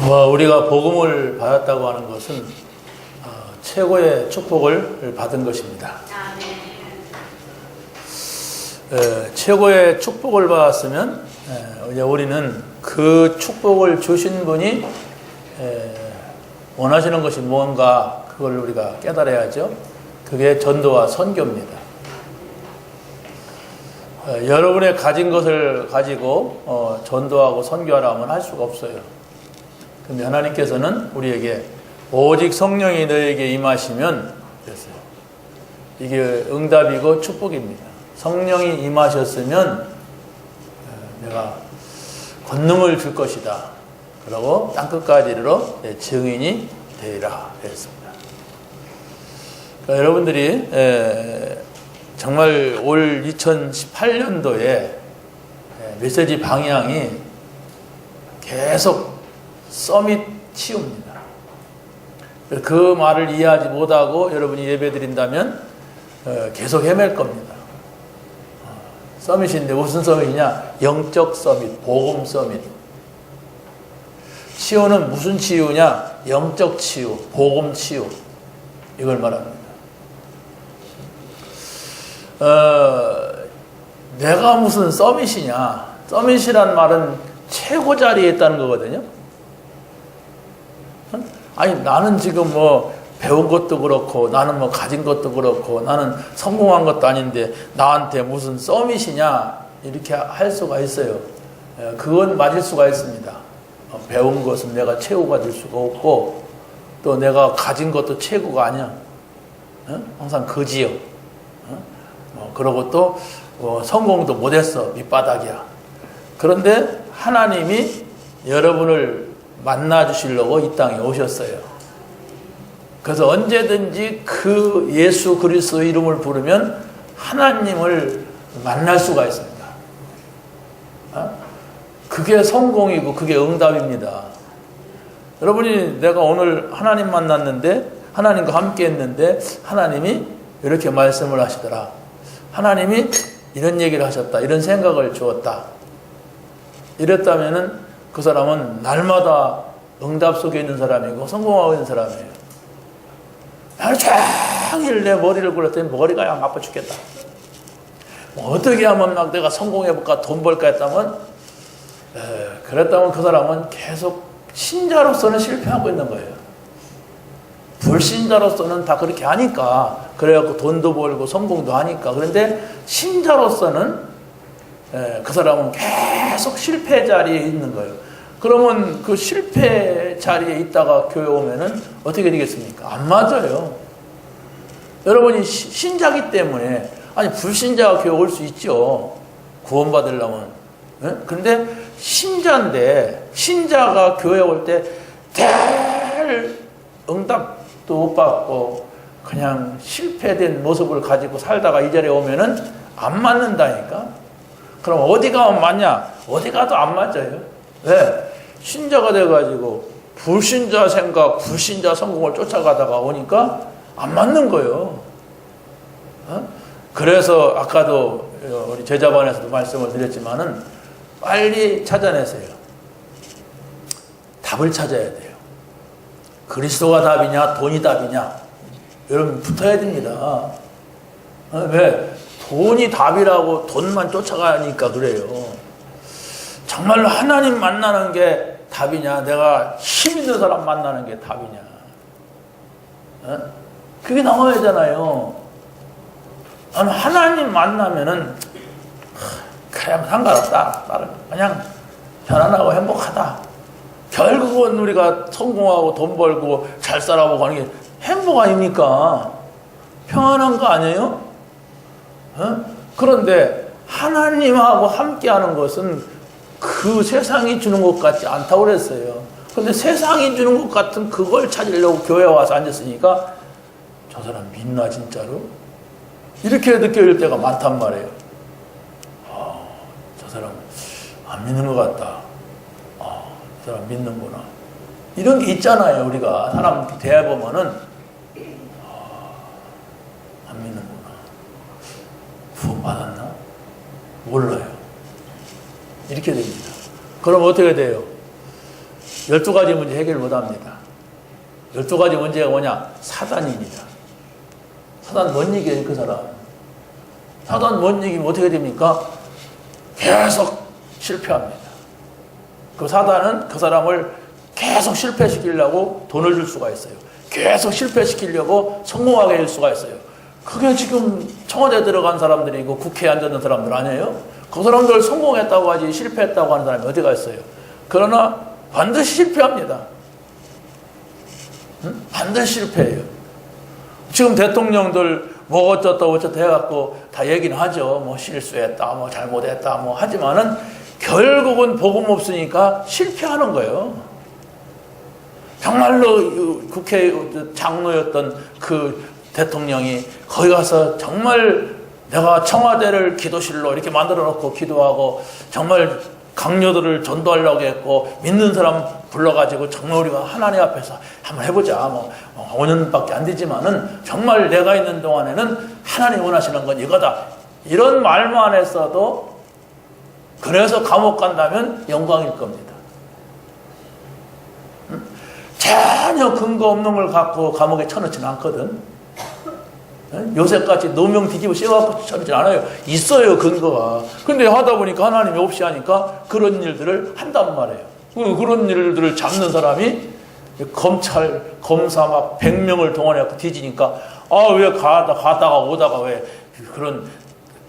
우리가 복음을 받았다고 하는 것은 최고의 축복을 받은 것입니다. 최고의 축복을 받았으면 우리는 그 축복을 주신 분이 원하시는 것이 뭔가 그걸 우리가 깨달아야죠. 그게 전도와 선교입니다. 여러분의 가진 것을 가지고 전도하고 선교하라면 할 수가 없어요. 근데 하나님께서는 우리에게 오직 성령이 너에게 임하시면 그랬어요. 이게 응답이고 축복입니다. 성령이 임하셨으면 내가 권능을 줄 것이다. 그러고 땅끝까지 이르러 내 증인이 되리라 했습니다. 그러니까 여러분들이 정말 올 2018년도에 메시지 방향이 계속 서밋 치유입니다. 그 말을 이해하지 못하고 여러분이 예배 드린다면 계속 헤맬 겁니다. 서밋인데 무슨 서밋이냐? 영적 서밋, 복음 서밋. 치유는 무슨 치유냐? 영적 치유, 복음 치유. 이걸 말합니다. 내가 무슨 서밋이냐? 서밋이란 말은 최고 자리에 있다는 거거든요. 아니 나는 지금 뭐 배운 것도 그렇고 나는 뭐 가진 것도 그렇고 나는 성공한 것도 아닌데 나한테 무슨 서밋이냐 이렇게 할 수가 있어요. 그건 맞을 수가 있습니다. 배운 것은 내가 최고가 될 수가 없고 또 내가 가진 것도 최고가 아니야. 항상 거지요. 그러고 또 성공도 못했어. 밑바닥이야. 그런데 하나님이 여러분을 만나 주시려고 이 땅에 오셨어요. 그래서 언제든지 그 예수 그리스도 이름을 부르면 하나님을 만날 수가 있습니다. 그게 성공이고 그게 응답입니다. 여러분이 내가 오늘 하나님 만났는데 하나님과 함께 했는데 하나님이 이렇게 말씀을 하시더라. 하나님이 이런 얘기를 하셨다. 이런 생각을 주었다. 이랬다면은 그 사람은 날마다 응답 속에 있는 사람이고 성공하고 있는 사람이에요. 하루 종일 내 머리를 굴렸더니 머리가 양 아파 죽겠다. 어떻게 하면 막 내가 성공해볼까 돈 벌까 했다면 그랬다면 그 사람은 계속 신자로서는 실패하고 있는 거예요. 불신자로서는 다 그렇게 하니까 그래갖고 돈도 벌고 성공도 하니까 그런데 신자로서는 그 사람은 계속 실패 자리에 있는 거예요. 그러면 그 실패 자리에 있다가 교회 오면은 어떻게 되겠습니까? 안 맞아요. 여러분이 신자기 때문에 아니 불신자가 교회 올 수 있죠. 구원받으려면. 그런데 신자인데 신자가 교회 올 때 될 응답도 못 받고 그냥 실패된 모습을 가지고 살다가 이 자리에 오면은 안 맞는다니까. 그럼 어디 가면 맞냐? 어디 가도 안 맞아요. 왜? 신자가 돼가지고 불신자 생각, 불신자 성공을 쫓아가다가 오니까 안 맞는 거예요. 그래서 아까도 우리 제자반에서도 말씀을 드렸지만은 빨리 찾아내세요. 답을 찾아야 돼요. 그리스도가 답이냐, 돈이 답이냐? 여러분 붙어야 됩니다. 왜? 돈이 답이라고 돈만 쫓아가니까 그래요. 정말로 하나님 만나는 게 답이냐? 내가 힘 있는 사람 만나는 게 답이냐? 그게 나와야 되잖아요. 하나님 만나면은 그냥 상관없다. 나는 그냥 편안하고 행복하다. 결국은 우리가 성공하고 돈 벌고 잘 살아보고 하는 게 행복 아닙니까? 평안한 거 아니에요? 그런데 하나님하고 함께하는 것은 그 세상이 주는 것 같지 않다고 그랬어요. 그런데 세상이 주는 것 같은 그걸 찾으려고 교회에 와서 앉았으니까 저 사람 믿나 진짜로? 이렇게 느껴질 때가 많단 말이에요. 저 사람 안 믿는 것 같다. 저 사람 믿는구나. 이런 게 있잖아요. 우리가 사람 대해보면은 안 믿는구나. 구원받았나? 몰라요. 이렇게 됩니다. 그럼 어떻게 돼요? 12가지 문제 해결 못합니다. 12가지 문제가 뭐냐? 사단입니다. 사단 못 이겨요, 그 사람. 사단 못 이기면 어떻게 됩니까? 계속 실패합니다. 그 사단은 그 사람을 계속 실패시키려고 돈을 줄 수가 있어요. 계속 실패시키려고 성공하게 할 수가 있어요. 그게 지금 청와대 들어간 사람들이고 국회에 앉아있는 사람들 아니에요? 그 사람들 성공했다고 하지 실패했다고 하는 사람이 어디가 있어요? 그러나 반드시 실패합니다. 응? 반드시 실패해요. 지금 대통령들 뭐 어쩌다 해갖고 다 얘기는 하죠. 뭐 실수했다, 뭐 잘못했다, 뭐 하지만은 결국은 복음 없으니까 실패하는 거예요. 정말로 국회 장로였던 그 대통령이 거기 가서 정말 내가 청와대를 기도실로 이렇게 만들어 놓고 기도하고 정말 강요들을 전도하려고 했고 믿는 사람 불러가지고 정말 우리가 하나님 앞에서 한번 해보자. 뭐 5년밖에 안 되지만은 정말 내가 있는 동안에는 하나님 원하시는 건 이거다. 이런 말만 했어도 그래서 감옥 간다면 영광일 겁니다. 전혀 근거 없는 걸 갖고 감옥에 쳐넣지는 않거든. 요새같이 노명 뒤집어 씌워갖고 쳐넣지 않아요. 있어요, 근거가. 근데 하다 보니까 하나님이 없이 하니까 그런 일들을 한단 말이에요. 그런 일들을 잡는 사람이 검사 막 100명을 동원해갖고 뒤지니까 왜 가다가 오다가 왜 그런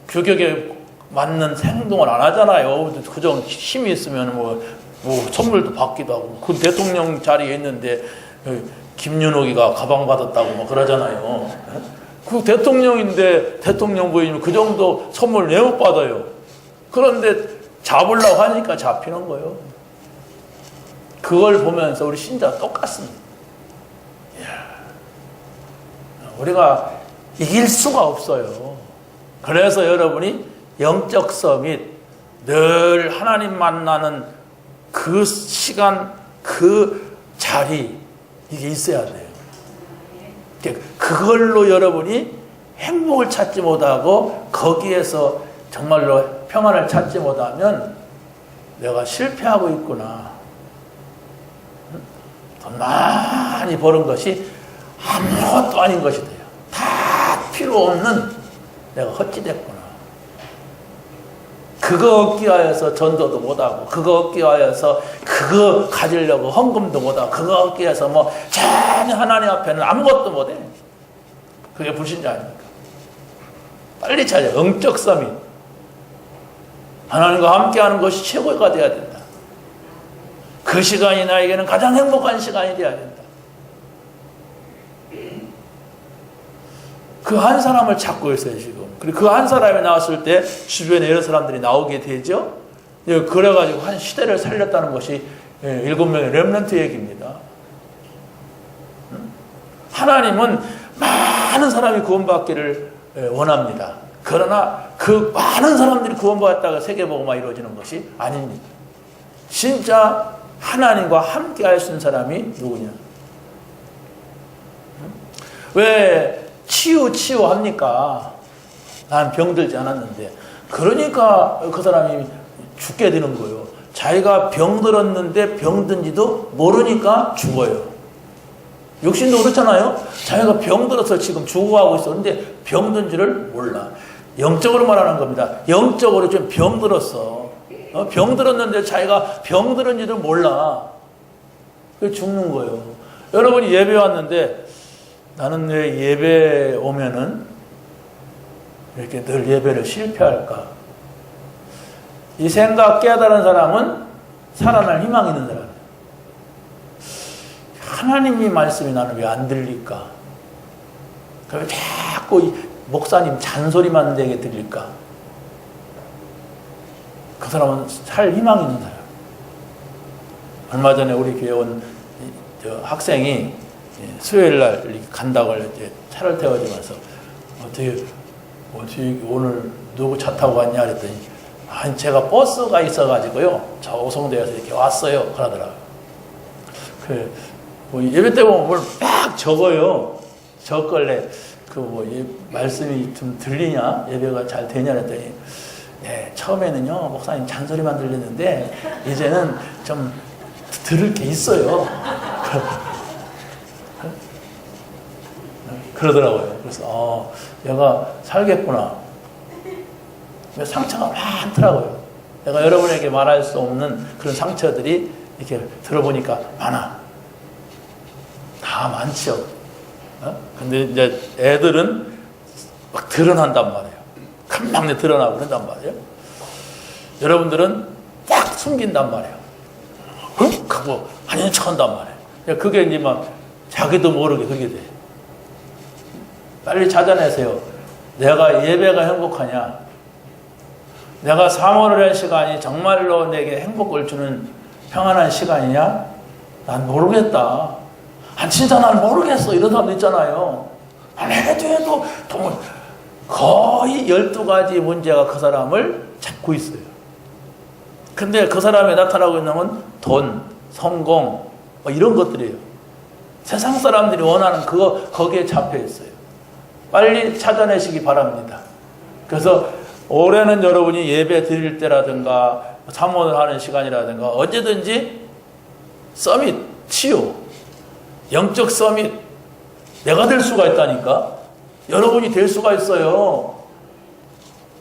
규격에 맞는 행동을 안 하잖아요. 그저 힘이 있으면 뭐 선물도 받기도 하고. 그 대통령 자리에 있는데 김윤옥이가 가방 받았다고 막 그러잖아요. 그 대통령인데 대통령 부인이면 그 정도 선물 왜 못 받아요? 그런데 잡으려고 하니까 잡히는 거예요. 그걸 보면서 우리 신자 똑같습니다. 우리가 이길 수가 없어요. 그래서 여러분이 영적 서밋, 늘 하나님 만나는 그 시간, 그 자리, 이게 있어야 돼요. 그걸로 여러분이 행복을 찾지 못하고 거기에서 정말로 평안을 찾지 못하면 내가 실패하고 있구나. 돈 많이 버는 것이 아무것도 아닌 것이 돼요. 다 필요 없는 내가 헛짓했구나. 그거 얻기 위해서 전도도 못하고, 그거 얻기 위해서 그거 가지려고 헌금도 못하고, 그거 얻기 위해서 뭐 전혀 하나님 앞에는 아무것도 못해. 그게 불신자 아닙니까? 빨리 찾아. 영적 서밋. 하나님과 함께하는 것이 최고가 돼야 된다. 그 시간이 나에게는 가장 행복한 시간이 돼야 된다. 그 한 사람을 찾고 있어요, 지금. 그리고 그 한 사람이 나왔을 때 주변에 여러 사람들이 나오게 되죠. 그래가지고 한 시대를 살렸다는 것이 7명의 렘넌트 얘기입니다. 하나님은 많은 사람이 구원받기를 원합니다. 그러나 그 많은 사람들이 구원받았다가 세계복음화 이루어지는 것이 아닙니다. 진짜 하나님과 함께 할 수 있는 사람이 누구냐? 왜 치유합니까? 난 병들지 않았는데. 그러니까 그 사람이 죽게 되는 거예요. 자기가 병들었는데 병든지도 모르니까 죽어요. 육신도 그렇잖아요. 자기가 병들어서 지금 죽어가고 있었는데 병든지를 몰라. 영적으로 말하는 겁니다. 영적으로 좀 병들었어. 병들었는데 자기가 병들은지도 몰라. 그래서 죽는 거예요. 여러분이 예배 왔는데 나는 왜 예배 오면은 이렇게 늘 예배를 실패할까? 이 생각 깨달은 사람은 살아날 희망이 있는 사람이에요. 하나님이 말씀이 나는 왜 안 들릴까? 왜 자꾸 목사님 잔소리만 되게 들릴까? 그 사람은 살 희망이 있는 사람. 얼마 전에 우리 교회 온 학생이 수요일날 간다고 이제 차를 태워주면서 어떻게 오늘 누구 차 타고 왔냐 그랬더니 제가 버스가 있어가지고요 저 오송대에서 이렇게 왔어요 그러더라고요. 예배 때 보면 뭘 막 적어요. 적걸래 말씀이 좀 들리냐 예배가 잘 되냐 그랬더니 네 처음에는요 목사님 잔소리만 들리는데 이제는 좀 들을 게 있어요. 그러더라고요. 그래서 얘가 살겠구나. 상처가 많더라고요. 내가 여러분에게 말할 수 없는 그런 상처들이 이렇게 들어보니까 많아. 다 많죠. 근데 이제 애들은 막 드러난단 말이에요. 금방 드러나고 그런단 말이에요. 여러분들은 딱 숨긴단 말이에요. 하고 아닌 척 한단 말이에요. 그게 이제 막 자기도 모르게 그게 돼. 빨리 찾아내세요. 내가 예배가 행복하냐? 내가 사모를 할 시간이 정말로 내게 행복을 주는 평안한 시간이냐? 난 모르겠다. 진짜 난 모르겠어. 이런 사람도 있잖아요. 해도 거의 12가지 문제가 그 사람을 잡고 있어요. 근데 그 사람이 나타나고 있는 건 돈, 성공, 이런 것들이에요. 세상 사람들이 원하는 거기에 잡혀 있어요. 빨리 찾아내시기 바랍니다. 그래서 올해는 여러분이 예배 드릴 때라든가 사모를 하는 시간이라든가 언제든지 서밋, 치유, 영적 서밋 내가 될 수가 있다니까. 여러분이 될 수가 있어요.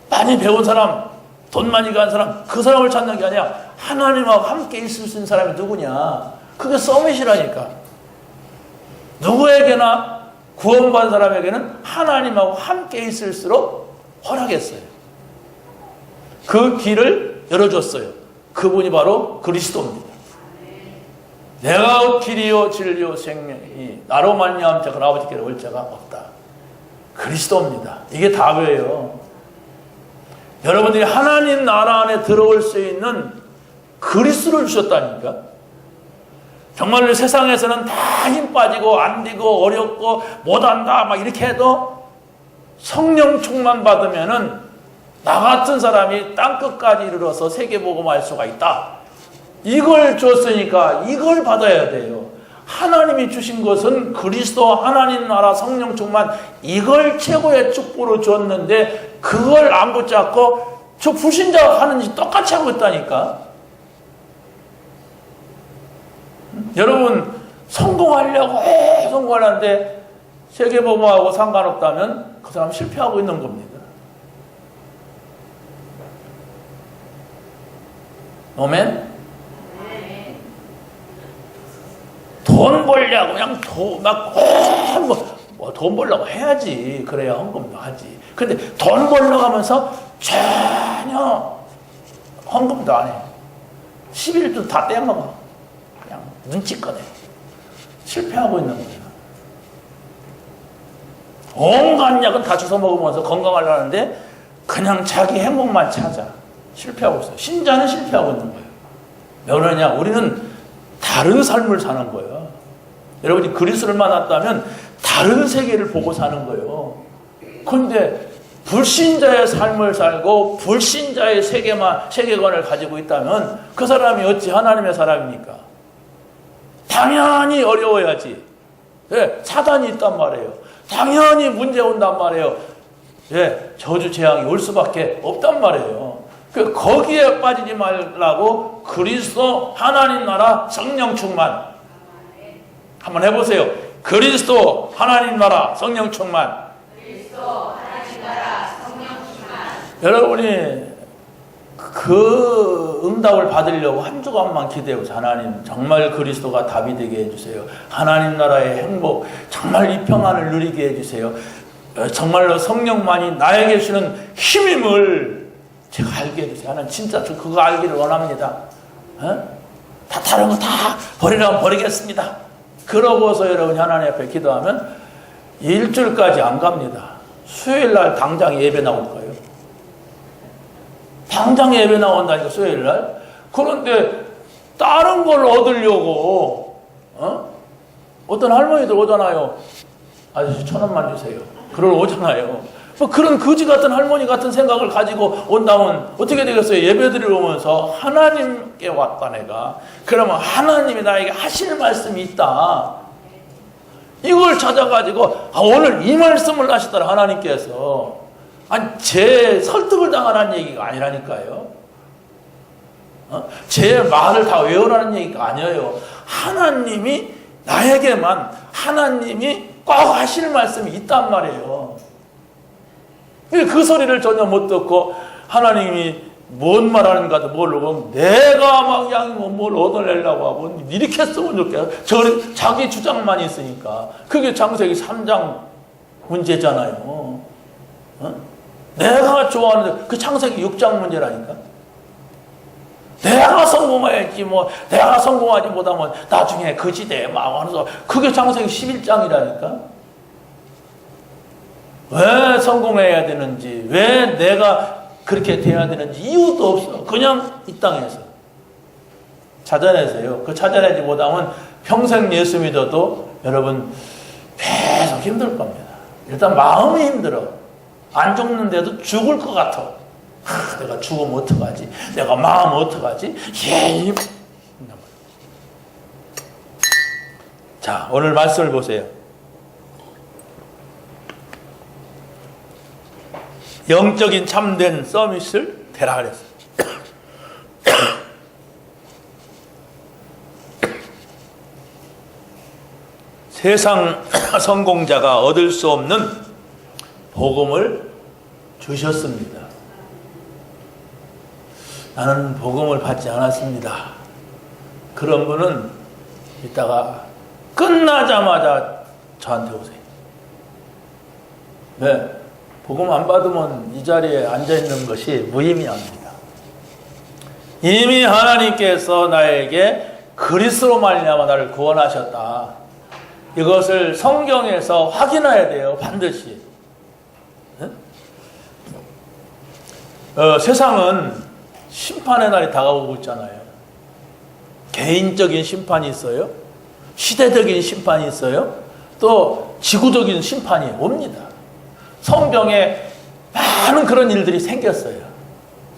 많이 배운 사람, 돈 많이 간 사람, 그 사람을 찾는 게 아니라 하나님하고 함께 있을 수 있는 사람이 누구냐. 그게 서밋이라니까. 누구에게나 구원받은 사람에게는 하나님하고 함께 있을수록 허락했어요. 그 길을 열어줬어요. 그분이 바로 그리스도입니다. 내가 길이요 진리요 생명이 나로 말미암아 그 아버지께 올 자가 없다. 그리스도입니다. 이게 답이에요. 여러분들이 하나님 나라 안에 들어올 수 있는 그리스도를 주셨다니까. 정말로 세상에서는 다 힘 빠지고 안 되고 어렵고 못한다 막 이렇게 해도 성령 충만 받으면은 나 같은 사람이 땅끝까지 이르러서 세계복음할 수가 있다. 이걸 줬으니까 이걸 받아야 돼요. 하나님이 주신 것은 그리스도 하나님 나라 성령 충만 이걸 최고의 축복으로 줬는데 그걸 안 붙잡고 저 불신자가 하는 짓 똑같이 하고 있다니까. 여러분 성공하려고 성공하려는데 세계복음하고 상관없다면 그 사람 실패하고 있는 겁니다. 아멘? 돈 벌려고 그냥 돈 벌려고 해야지. 그래야 헌금도 하지. 근데 돈 벌려고 하면서 전혀 헌금도 안 해. 11조 다 떼먹어. 그냥 눈치껏 해. 실패하고 있는 거예요. 온갖 약은 다 주워 먹으면서 건강하려는데 그냥 자기 행복만 찾아. 실패하고 있어요. 신자는 실패하고 있는 거예요. 왜 그러냐? 우리는 다른 삶을 사는 거예요. 여러분이 그리스도를 만났다면 다른 세계를 보고 사는 거예요. 그런데 불신자의 삶을 살고 불신자의 세계관을 가지고 있다면 그 사람이 어찌 하나님의 사람입니까? 당연히 어려워야지. 예, 사단이 있단 말이에요. 당연히 문제 온단 말이에요. 예, 저주 재앙이 올 수밖에 없단 말이에요. 거기에 빠지지 말라고 그리스도 하나님 나라 성령 충만 한번 해보세요. 그리스도 하나님 나라 성령 충만. 그리스도 하나님 나라 성령 충만. 여러분이 그 응답을 받으려고 한 주간만 기대해보세요. 하나님 정말 그리스도가 답이 되게 해주세요. 하나님 나라의 행복 정말 이 평안을 누리게 해주세요. 정말로 성령만이 나에게 주는 힘임을 제가 알게 해주세요. 하나님 진짜 저 그거 알기를 원합니다. 다 다른 거 다 버리라면 버리겠습니다. 그러고서 여러분이 하나님 앞에 기도하면 일주일까지 안 갑니다. 수요일날 당장 예배 나올 거예요. 당장 예배 나온다니까 수요일날. 그런데 다른 걸 얻으려고 어떤 할머니들 오잖아요. 아저씨 1,000원만 주세요. 그러러 오잖아요. 뭐 그런 거지 같은 할머니 같은 생각을 가지고 온다면 어떻게 되겠어요? 예배드리러 오면서 하나님께 왔다 내가. 그러면 하나님이 나에게 하실 말씀이 있다. 이걸 찾아가지고 오늘 이 말씀을 하시더라 하나님께서. 아니 제 설득을 당하라는 얘기가 아니라니까요. 제 말을 다 외우라는 얘기가 아니에요. 하나님이 나에게만 하나님이 꼭 하실 말씀이 있단 말이에요. 그 소리를 전혀 못 듣고 하나님이 뭔 말하는가도 모르고 내가 막 그냥 뭘 얻어내려고 하고 이렇게 쓰면 좋겠어. 자기 주장만 있으니까. 그게 창세기 3장 문제잖아요. 내가 좋아하는 그 창세기 6장 문제라니까. 내가 성공해야지 내가 성공하지 못하면 나중에 그 시대에 막 하면서 그게 창세기 11장이라니까. 왜 성공해야 되는지, 왜 내가 그렇게 돼야 되는지 이유도 없어. 그냥 이 땅에서 찾아내세요. 그 찾아내지 못하면 평생 예수 믿어도 여러분 계속 힘들 겁니다. 일단 마음이 힘들어. 안 죽는데도 죽을 것 같아. 내가 죽으면 어떡하지? 내가 마음 어떡하지? 자, 오늘 말씀을 보세요. 영적인 참된 서밋을 되라 그랬어요. 세상 성공자가 얻을 수 없는 복음을 주셨습니다. 나는 복음을 받지 않았습니다. 그런 분은 이따가 끝나자마자 저한테 오세요. 네. 복음 안 받으면 이 자리에 앉아있는 것이 무의미합니다. 이미 하나님께서 나에게 그리스도로 말미암아 나를 구원하셨다. 이것을 성경에서 확인해야 돼요. 반드시. 세상은 심판의 날이 다가오고 있잖아요. 개인적인 심판이 있어요. 시대적인 심판이 있어요. 또 지구적인 심판이 옵니다. 성경에 많은 그런 일들이 생겼어요.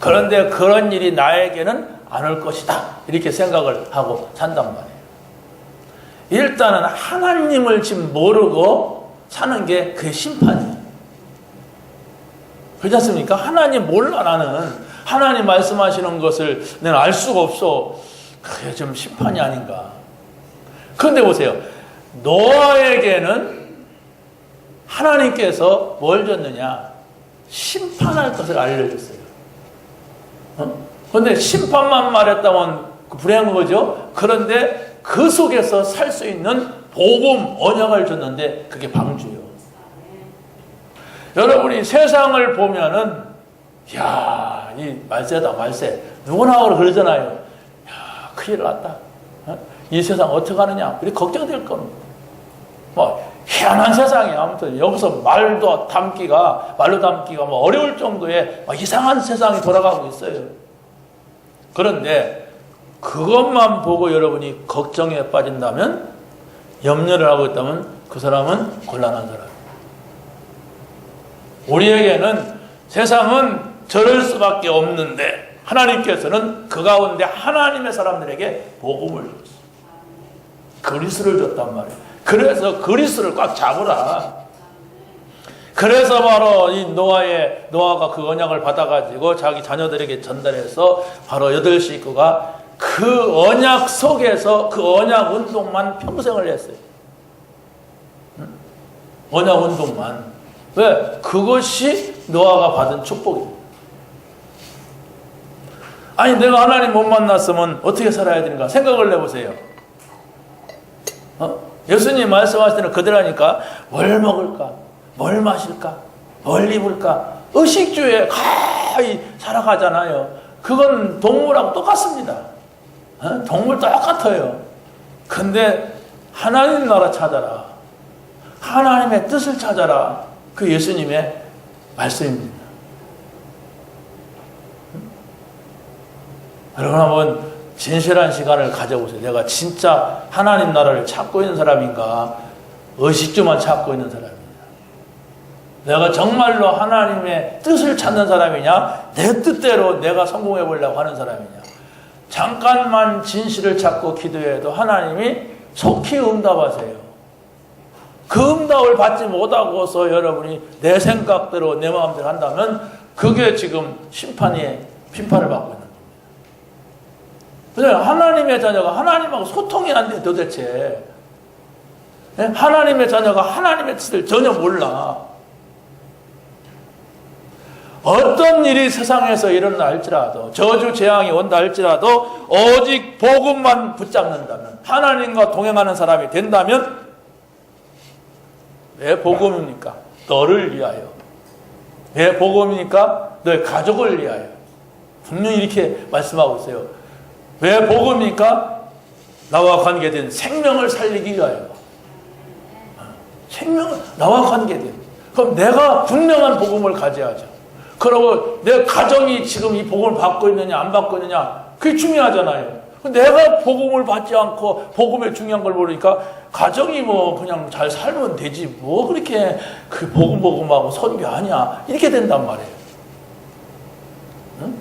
그런데 그런 일이 나에게는 안 올 것이다. 이렇게 생각을 하고 산단 말이에요. 일단은 하나님을 지금 모르고 사는 게 그게 심판이에요. 그렇지 않습니까? 하나님 몰라 나는. 하나님 말씀하시는 것을 내가 알 수가 없어. 그게 좀 심판이 아닌가. 그런데 보세요. 노아에게는 하나님께서 뭘 줬느냐? 심판할 것을 알려줬어요. 그런데 심판만 말했다면 불행한 거죠. 그런데 그 속에서 살 수 있는 복음, 언약을 줬는데 그게 방주예요. 여러분이 세상을 보면은 야, 이 말세다 말세. 누구나 그러잖아요. 야, 큰일 났다. 이 세상 어떻게 하느냐? 이렇게 걱정될 겁니다. 희한한 세상이에요. 아무튼 여기서 말로 담기가 어려울 정도의 이상한 세상이 돌아가고 있어요. 그런데 그것만 보고 여러분이 걱정에 빠진다면, 염려를 하고 있다면 그 사람은 곤란한 사람이에요. 우리에게는 세상은 저럴 수밖에 없는데 하나님께서는 그 가운데 하나님의 사람들에게 복음을 줬어요. 그리스도를 줬단 말이에요. 그래서 그리스도를 꽉 잡으라. 그래서 바로 이 노아가 그 언약을 받아가지고 자기 자녀들에게 전달해서 바로 8 식구가 그 언약 속에서 그 언약 운동만 평생을 했어요. 언약 운동만. 왜? 그것이 노아가 받은 축복이에요. 아니 내가 하나님 못 만났으면 어떻게 살아야 되는가 생각을 해보세요. 예수님 말씀하실 때는 그대로니까 뭘 먹을까? 뭘 마실까? 뭘 입을까? 의식주에 가히 살아가잖아요. 그건 동물하고 똑같습니다. 동물 똑같아요. 근데 하나님 나라 찾아라. 하나님의 뜻을 찾아라. 그 예수님의 말씀입니다. 여러분 한번 진실한 시간을 가져보세요. 내가 진짜 하나님 나라를 찾고 있는 사람인가? 의식주만 찾고 있는 사람이냐? 내가 정말로 하나님의 뜻을 찾는 사람이냐? 내 뜻대로 내가 성공해 보려고 하는 사람이냐? 잠깐만 진실을 찾고 기도해도 하나님이 속히 응답하세요. 그 응답을 받지 못하고서 여러분이 내 생각대로 내 마음대로 한다면 그게 지금 심판을 받고 있는 겁니다. 왜냐하면 하나님의 자녀가 하나님하고 소통이 안 돼, 도대체. 하나님의 자녀가 하나님의 뜻을 전혀 몰라. 어떤 일이 세상에서 일어나 할지라도, 저주 재앙이 온다 할지라도 오직 복음만 붙잡는다면, 하나님과 동행하는 사람이 된다면, 왜 복음입니까? 너를 위하여. 왜 복음입니까? 너의 가족을 위하여. 분명히 이렇게 말씀하고 있어요. 왜 복음입니까? 나와 관계된 생명을 살리기 위하여. 생명을, 나와 관계된. 그럼 내가 분명한 복음을 가져야죠. 그리고 내 가정이 지금 이 복음을 받고 있느냐 안 받고 있느냐, 그게 중요하잖아요. 내가 복음을 받지 않고 복음의 중요한 걸 모르니까 가정이 뭐 그냥 잘 살면 되지, 뭐 그렇게 그 복음하고 선교하냐, 이렇게 된단 말이에요. 응?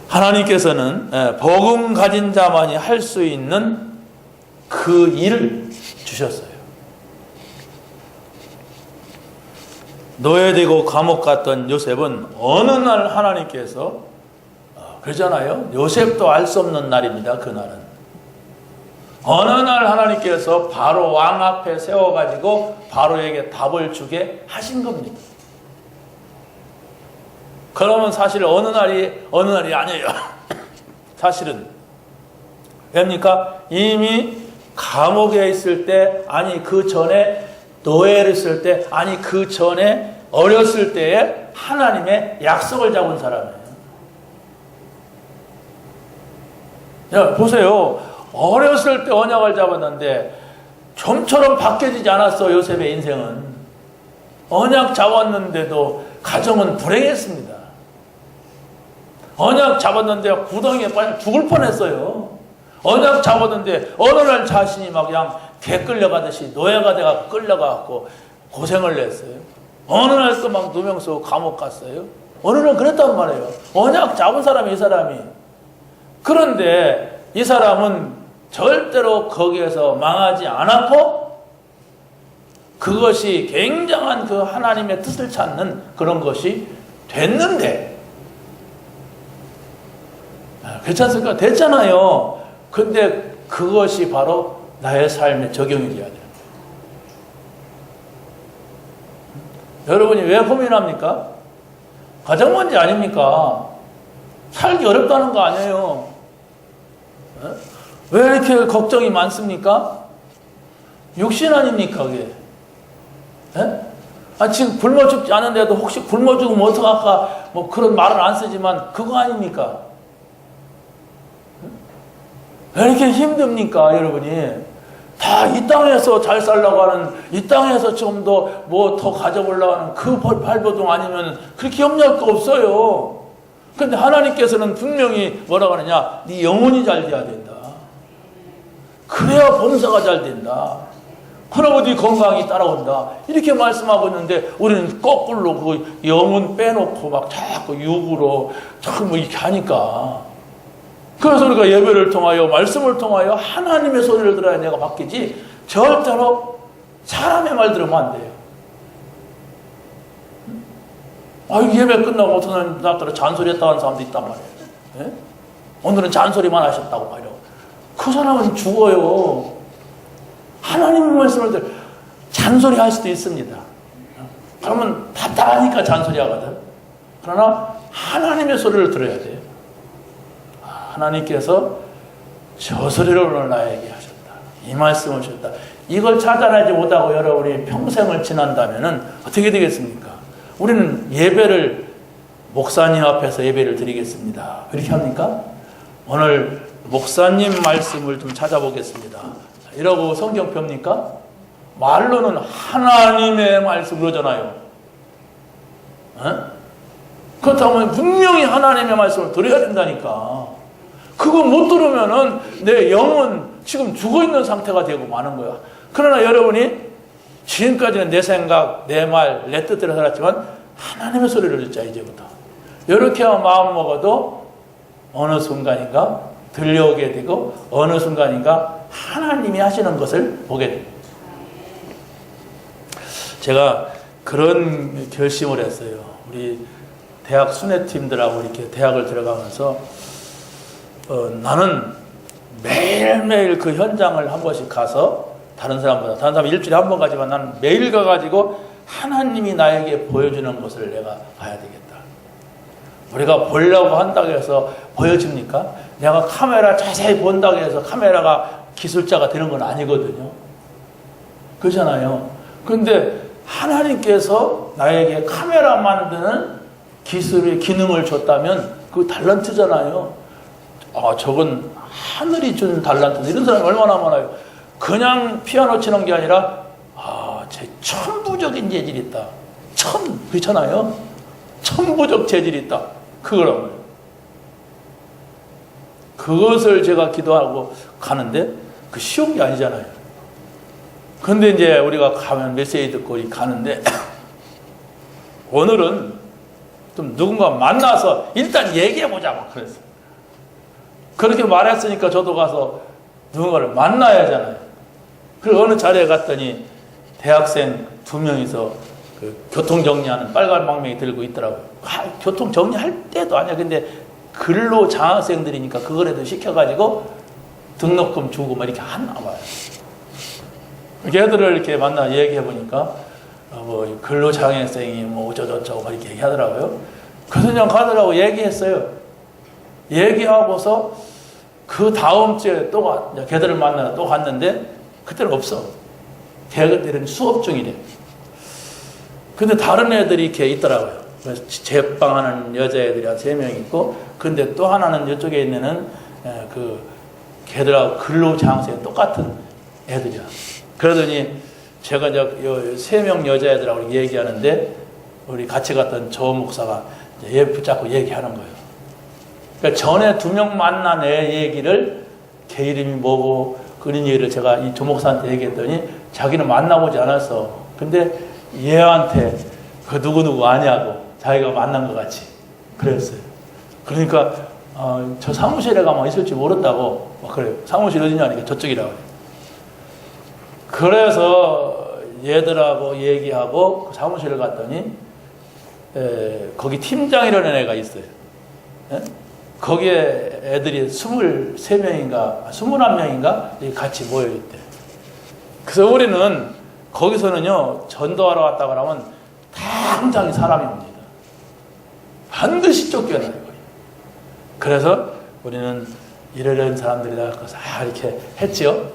하나님께서는 복음 가진 자만이 할 수 있는 그 일을 주셨어요. 노예되고 감옥 갔던 요셉은 어느 날 하나님께서, 그러잖아요. 요셉도 알 수 없는 날입니다. 그날은. 어느 날 하나님께서 바로 왕 앞에 세워가지고 바로에게 답을 주게 하신 겁니다. 그러면 사실 어느 날이 아니에요. 사실은. 왜입니까? 이미 감옥에 있을 때, 아니 그 전에 노예를 있을 때, 아니 그 전에 어렸을 때에 하나님의 약속을 잡은 사람이에요. 야, 보세요. 어렸을 때 언약을 잡았는데 좀처럼 바뀌어지지 않았어. 요셉의 인생은. 언약 잡았는데도 가정은 불행했습니다. 언약 잡았는데 구덩이에 빠져 죽을 뻔했어요. 언약 잡았는데 어느 날 자신이 막 그냥 개 끌려가듯이 노예가 돼가 끌려가고 고생을 냈어요. 어느 날 또 막 누명 쓰고 감옥 갔어요. 어느 날 그랬단 말이에요. 언약 잡은 사람이 이 사람이. 그런데 이 사람은 절대로 거기에서 망하지 않았고, 그것이 굉장한 그 하나님의 뜻을 찾는 그런 것이 됐는데, 그렇지 않습니까? 됐잖아요. 근데 그것이 바로 나의 삶에 적용이 돼야 돼요. 여러분이 왜 고민합니까? 가정 문제 아닙니까? 살기 어렵다는 거 아니에요. 왜 이렇게 걱정이 많습니까? 육신 아닙니까, 그게? 지금 굶어 죽지 않은데도 혹시 굶어 죽으면 어떡할까? 뭐 그런 말은 안 쓰지만 그거 아닙니까? 왜 이렇게 힘듭니까, 여러분이? 다 이 땅에서 잘 살려고 하는, 이 땅에서 좀 더 뭐 더 가져보려고 하는 그 발버둥 아니면 그렇게 염려할 거 없어요. 근데 하나님께서는 분명히 뭐라고 하느냐? 네 영혼이 잘 돼야 된다. 그래야 봉사가 잘 된다. 그러고 네 건강이 따라온다. 이렇게 말씀하고 있는데 우리는 거꾸로 그 영혼 빼놓고 막 자꾸 육으로 자꾸 뭐 이렇게 하니까. 그래서 우리가 예배를 통하여 말씀을 통하여 하나님의 소리를 들어야 내가 바뀌지, 절대로 사람의 말 들으면 안 돼요. 예배 끝나고 어떤 사람 나한테 잔소리 했다는 사람도 있단 말이에요. 예? 오늘은 잔소리만 하셨다고 말이에요. 그 사람은 죽어요. 하나님의 말씀을 잔소리 할 수도 있습니다. 그러면 답답하니까 잔소리 하거든. 그러나 하나님의 소리를 들어야 돼요. 하나님께서 저 소리를 오늘 나에게 하셨다. 이 말씀을 하셨다. 이걸 찾아내지 못하고 여러분이 평생을 지난다면 어떻게 되겠습니까? 우리는 예배를 목사님 앞에서 예배를 드리겠습니다. 이렇게 합니까? 오늘 목사님 말씀을 좀 찾아보겠습니다. 이러고 성경 펴입니까? 말로는 하나님의 말씀 그러잖아요. 그렇다면 분명히 하나님의 말씀을 들어야 된다니까. 그거 못 들으면은 내 영은 지금 죽어있는 상태가 되고 마는 거야. 그러나 여러분이 지금까지는 내 생각, 내 말, 내 뜻대로 살았지만 하나님의 소리를 듣자, 이제부터. 이렇게 마음 먹어도 어느 순간인가 들려오게 되고 어느 순간인가 하나님이 하시는 것을 보게 됩니다. 제가 그런 결심을 했어요. 우리 대학 순회팀들하고 이렇게 대학을 들어가면서 나는 매일매일 그 현장을 한 번씩 가서 다른 사람 일주일에 한 번 가지만 나는 매일 가가지고 하나님이 나에게 보여주는 것을 내가 봐야 되겠다. 우리가 보려고 한다고 해서 보여집니까? 내가 카메라 자세히 본다고 해서 카메라가 기술자가 되는 건 아니거든요. 그렇잖아요. 그런데 하나님께서 나에게 카메라 만드는 기술의 기능을 줬다면 그 달란트잖아요. 저건 하늘이 준 달란트. 이런 사람이 얼마나 많아요. 그냥 피아노 치는 게 아니라 제 천부적인 재질이 있다. 그렇잖아요. 천부적 재질이 있다. 그거라고요. 그것을 제가 기도하고 가는데 그 쉬운 게 아니잖아요. 근데 이제 우리가 가면 메시지 듣고 가는데 오늘은 좀 누군가 만나서 일단 얘기해보자 막 그랬어요. 그렇게 말했으니까 저도 가서 누군가를 만나야 하잖아요. 그리고 어느 자리에 갔더니 대학생 2명이서 그 교통정리하는 빨간 망명이 들고 있더라고요. 교통정리할 때도 아니야. 근데 근로 장학생들이니까 그거라도 시켜가지고 등록금 주고 막 이렇게 하나 봐요. 걔들을 이렇게 만나 얘기해보니까 뭐 근로 장학생이 뭐 어쩌고저쩌고 막 이렇게 얘기하더라고요. 그래서 그냥 가더라고 얘기했어요. 얘기하고서 그 다음 주에 또 걔들을 만나러 또 갔는데 그때는 없어. 걔들은 수업 중이래. 근데 다른 애들이 이렇게 있더라고요. 그래서 제빵하는 여자애들이 한 3명 있고, 근데 또 하나는 이쪽에 있는 걔들하고 근로장학생 똑같은 애들이야. 그러더니 제가 이제 3명 여자애들하고 얘기하는데 우리 같이 갔던 조 목사가 얘 붙잡고 얘기하는 거예요. 그러니까 전에 2명 만난 애 얘기를 걔 이름이 뭐고 그런 얘기를 제가 이 조 목사한테 얘기했더니 자기는 만나보지 않았어. 근데 얘한테 그 누구누구 아냐고 자기가 만난 것 같이 그랬어요. 그러니까 저 사무실에 가면 있을지 모른다고 막 그래요. 사무실 어디냐 하니까 저쪽이라고 그래요. 그래서 얘들하고 얘기하고 그 사무실을 갔더니 거기 팀장이라는 애가 있어요. 거기에 애들이 23명인가 21명인가 같이 모여있대. 그래서 우리는 거기서는요 전도하러 왔다고 하면 당장 사람이 옵니다. 반드시 쫓겨나요. 그래서 우리는 이런 사람들이다 이렇게 했지요.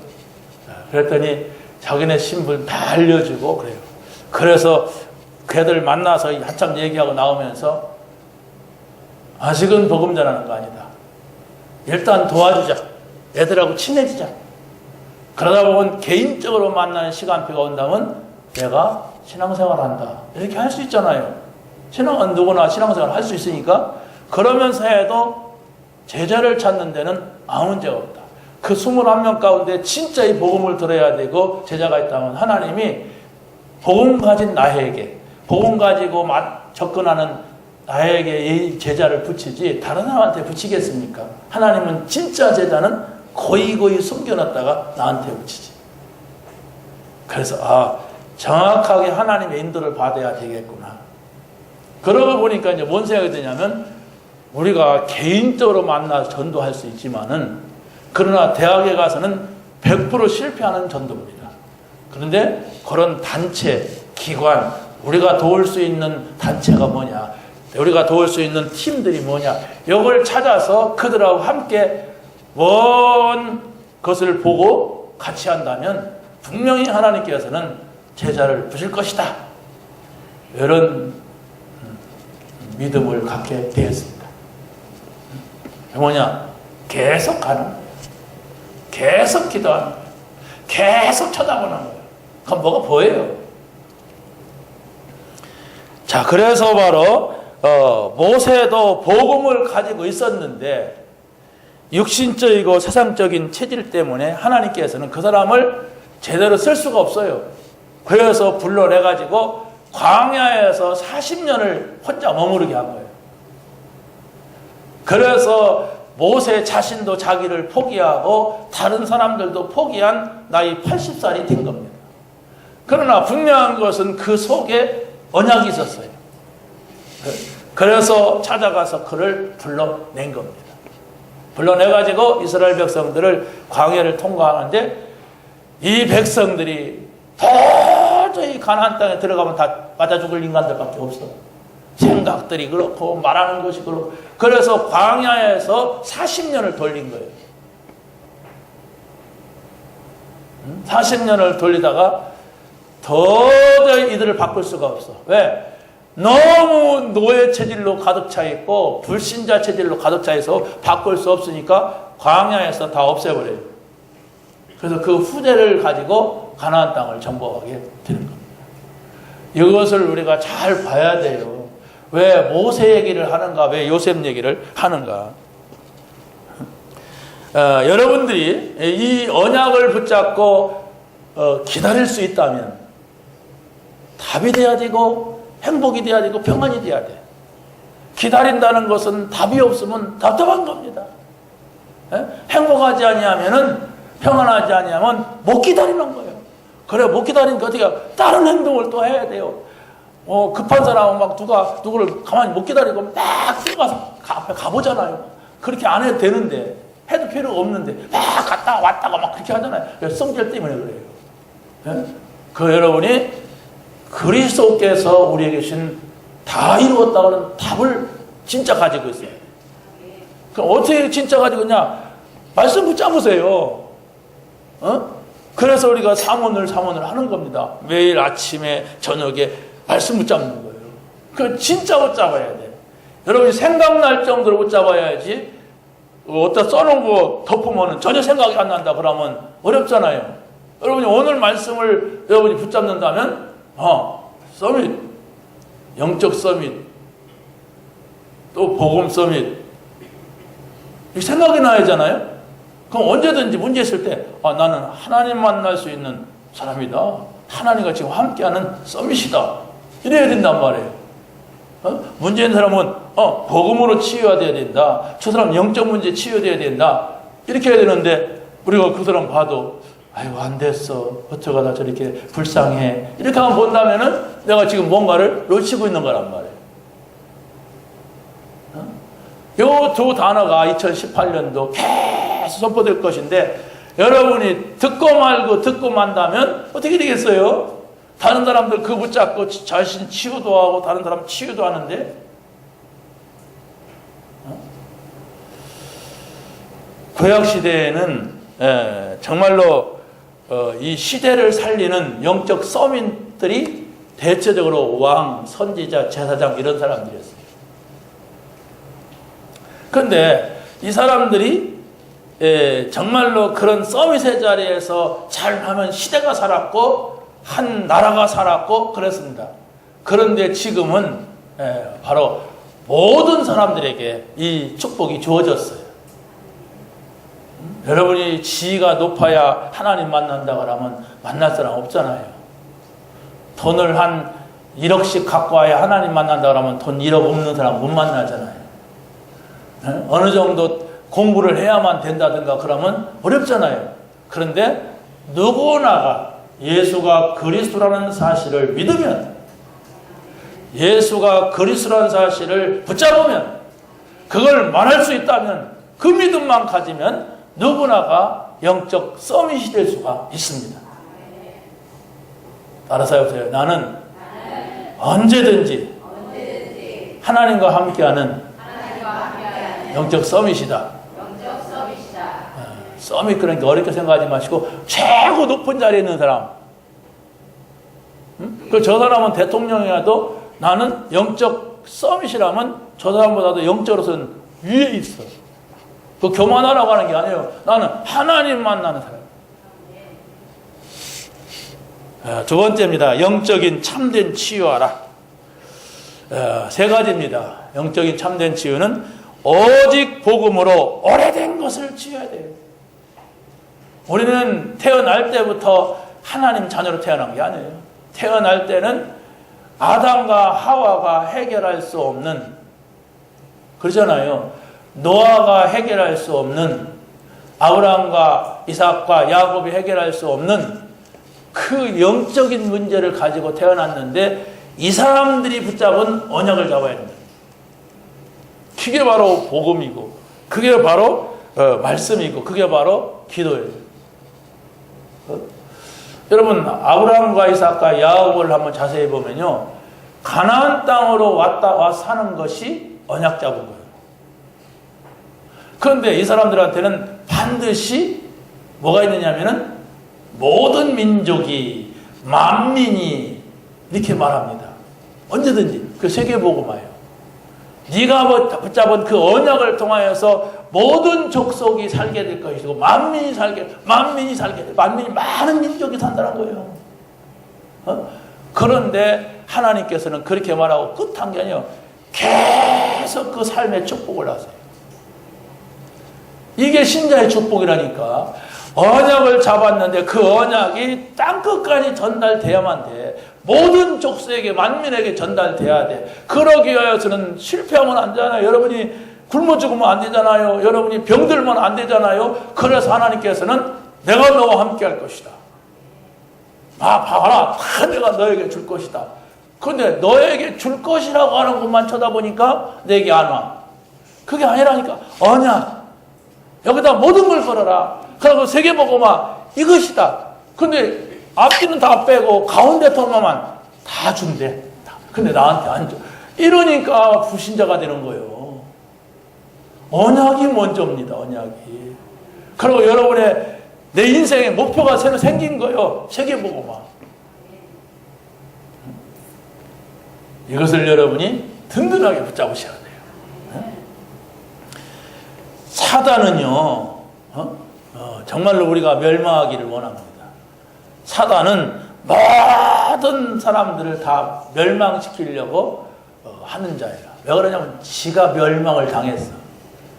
그랬더니 자기네 신분 다 알려주고 그래요. 그래서 걔들 만나서 한참 얘기하고 나오면서 아직은 복음 전하는 거 아니다. 일단 도와주자. 애들하고 친해지자. 그러다 보면 개인적으로 만나는 시간표가 온다면 내가 신앙생활 한다. 이렇게 할 수 있잖아요. 신앙은 누구나 신앙생활 할 수 있으니까 그러면서 해도 제자를 찾는 데는 아무 문제가 없다. 그 21명 가운데 진짜 이 복음을 들어야 되고 제자가 있다면 하나님이 복음 가진 나에게 복음 가지고 접근하는 나에게 이 제자를 붙이지 다른 사람한테 붙이겠습니까? 하나님은 진짜 제자는 고이 숨겨놨다가 나한테 붙이지. 그래서 정확하게 하나님의 인도를 받아야 되겠구나. 그러고 보니까 이제 뭔 생각이 드냐면 우리가 개인적으로 만나서 전도할 수 있지만은 그러나 대학에 가서는 100% 실패하는 전도입니다. 그런데 그런 단체, 기관, 우리가 도울 수 있는 단체가 뭐냐, 우리가 도울 수 있는 팀들이 뭐냐, 이걸 찾아서 그들하고 함께 먼 것을 보고 같이 한다면 분명히 하나님께서는 제자를 부실 것이다. 이런 믿음을 갖게 되었습니다. 뭐냐? 계속 가는 거예요. 계속 기도하는 거예요. 계속 쳐다보는 거예요. 그럼 뭐가 보여요? 자, 그래서 바로 모세도 복음을 가지고 있었는데 육신적이고 세상적인 체질 때문에 하나님께서는 그 사람을 제대로 쓸 수가 없어요. 그래서 불러내가지고 광야에서 40년을 혼자 머무르게 한 거예요. 그래서 모세 자신도 자기를 포기하고 다른 사람들도 포기한 나이 80살이 된 겁니다. 그러나 분명한 것은 그 속에 언약이 있었어요. 그래서 찾아가서 그를 불러낸 겁니다. 불러내가지고 이스라엘 백성들을 광야를 통과하는데 이 백성들이 도저히 가나안 땅에 들어가면 다 맞아 죽을 인간들밖에 없어. 생각들이 그렇고 말하는 것이 그렇고 그래서 광야에서 40년을 돌린 거예요. 40년을 돌리다가 도저히 이들을 바꿀 수가 없어. 왜? 너무 노예 체질로 가득 차 있고 불신자 체질로 가득 차 있어 바꿀 수 없으니까 광야에서 다 없애버려요. 그래서 그 후대를 가지고 가나안 땅을 정복하게 되는 겁니다. 이것을 우리가 잘 봐야 돼요. 왜 모세 얘기를 하는가? 왜 요셉 얘기를 하는가? 여러분들이 이 언약을 붙잡고 기다릴 수 있다면 답이 돼야 되고 행복이 돼야 되고 평안이 돼야 돼. 기다린다는 것은 답이 없으면 답답한 겁니다. 행복하지 아니하면은 평안하지 아니하면 못 기다리는 거예요. 그래 못 기다리니까 어떻게 다른 행동을 또 해야 돼요. 급한 사람은 막 누구를 가만히 못 기다리고 막 뛰어가서 앞에 가보잖아요. 그렇게 안 해도 되는데 해도 필요가 없는데 막 갔다가 왔다가 막 그렇게 하잖아요. 성질 때문에 그래요. 그 여러분이 그리스도께서 우리에게 주신 다 이루었다는 답을 진짜 가지고 있어요. 그럼 어떻게 진짜 가지고 있냐? 말씀 붙잡으세요. 그래서 우리가 사모를 하는 겁니다. 매일 아침에 저녁에 말씀 붙잡는 거예요. 그 진짜 붙잡아야 돼. 여러분이 생각날 정도로 붙잡아야지. 어디다 써놓은 거 덮으면 전혀 생각이 안 난다 그러면 어렵잖아요. 여러분이 오늘 말씀을 여러분이 붙잡는다면 서밋, 영적 서밋, 또 복음 서밋 이 생각이 나야 하잖아요. 그럼 언제든지 문제 있을 때 나는 하나님 만날 수 있는 사람이다. 하나님과 지금 함께하는 서밋이다. 이래야 된단 말이에요. 문제 있는 사람은 복음으로 치유해야 된다. 저 사람 영적 문제 치유해야 된다. 이렇게 해야 되는데 우리가 그 사람 봐도 아이고 안 됐어. 어쩌다가 저렇게 불쌍해. 이렇게 하면 본다면은 내가 지금 뭔가를 놓치고 있는 거란 말이에요. 요 두 단어가 2018년도 계속 선포될 것인데 여러분이 듣고 말고 듣고 만다면 어떻게 되겠어요? 다른 사람들 그 붙잡고 자신 치유도 하고 다른 사람 치유도 하는데 구약시대에는 정말로 이 시대를 살리는 영적 서민들이 대체적으로 왕, 선지자, 제사장 이런 사람들이었어요. 그런데 이 사람들이 정말로 그런 서밋의 자리에서 잘하면 시대가 살았고 한 나라가 살았고 그랬습니다. 그런데 지금은 바로 모든 사람들에게 이 축복이 주어졌어요. 여러분이 지위가 높아야 하나님 만난다 그러면 만날 사람 없잖아요. 돈을 한 1억씩 갖고 와야 하나님 만난다 그러면 돈 1억 없는 사람 못 만나잖아요. 어느 정도 공부를 해야만 된다든가 그러면 어렵잖아요. 그런데 누구나가 예수가 그리스도라는 사실을 믿으면 예수가 그리스도라는 사실을 붙잡으면 그걸 말할 수 있다면 그 믿음만 가지면 누구나가 영적 서밋이 될 수가 있습니다. 따라서 해보세요. 나는 언제든지 하나님과 함께하는 영적 서밋이다. 서밋 그러니까 어렵게 생각하지 마시고 최고 높은 자리에 있는 사람. 저 사람은 대통령이라도 나는 영적 서밋이라면 저 사람보다도 영적으로서는 위에 있어. 그 교만하라고 하는 게 아니에요. 나는 하나님 만나는 사람. 두 번째입니다. 영적인 참된 치유하라. 세 가지입니다. 영적인 참된 치유는 오직 복음으로 오래된 것을 치유해야 돼요. 우리는 태어날 때부터 하나님 자녀로 태어난 게 아니에요. 태어날 때는 아담과 하와가 해결할 수 없는, 그러잖아요. 노아가 해결할 수 없는, 아브라함과 이삭과 야곱이 해결할 수 없는 그 영적인 문제를 가지고 태어났는데 이 사람들이 붙잡은 언약을 잡아야 됩니다. 그게 바로 복음이고, 그게 바로 말씀이고, 그게 바로 기도예요. 여러분, 아브라함과 이삭과 야곱을 한번 자세히 보면요, 가나안 땅으로 와 사는 것이 언약 잡은 거예요. 그런데 이 사람들한테는 반드시 뭐가 있느냐면은 모든 민족이, 만민이 이렇게 말합니다. 언제든지 그 세계복음화예요. 네가 붙잡은 그 언약을 통하여서 모든 족속이 살게 될 것이고, 만민이 살게, 만민이 많은 민족이 산다는 거예요. 그런데 하나님께서는 그렇게 말하고 끝한 게 아니에요. 계속 그 삶의 축복을 하세요. 이게 신자의 축복이라니까. 언약을 잡았는데 그 언약이 땅끝까지 전달돼야만 돼. 모든 족속에게, 만민에게 전달돼야 돼. 그러기 위해서는 실패하면 안 되잖아요. 여러분이 굶어 죽으면 안 되잖아요. 여러분이 병들면 안 되잖아요. 그래서 하나님께서는 내가 너와 함께 할 것이다. 봐라, 다 내가 너에게 줄 것이다. 그런데 너에게 줄 것이라고 하는 것만 쳐다보니까 내게 안 와. 그게 아니라니까. 언약. 여기다 모든 걸 걸어라. 그리고 세계복음화 이것이다. 근데 앞뒤는 다 빼고 가운데 통로만 다 준대. 근데 나한테 안 줘. 이러니까 불신자가 되는 거예요. 언약이 먼저입니다. 언약이. 그리고 여러분의 내 인생의 목표가 새로 생긴 거예요. 세계복음화. 이것을 여러분이 든든하게 붙잡으셔야 돼요. 사단은요, 정말로 우리가 멸망하기를 원합니다. 사단은 모든 사람들을 다 멸망시키려고 하는 자예요. 왜 그러냐면 지가 멸망을 당했어.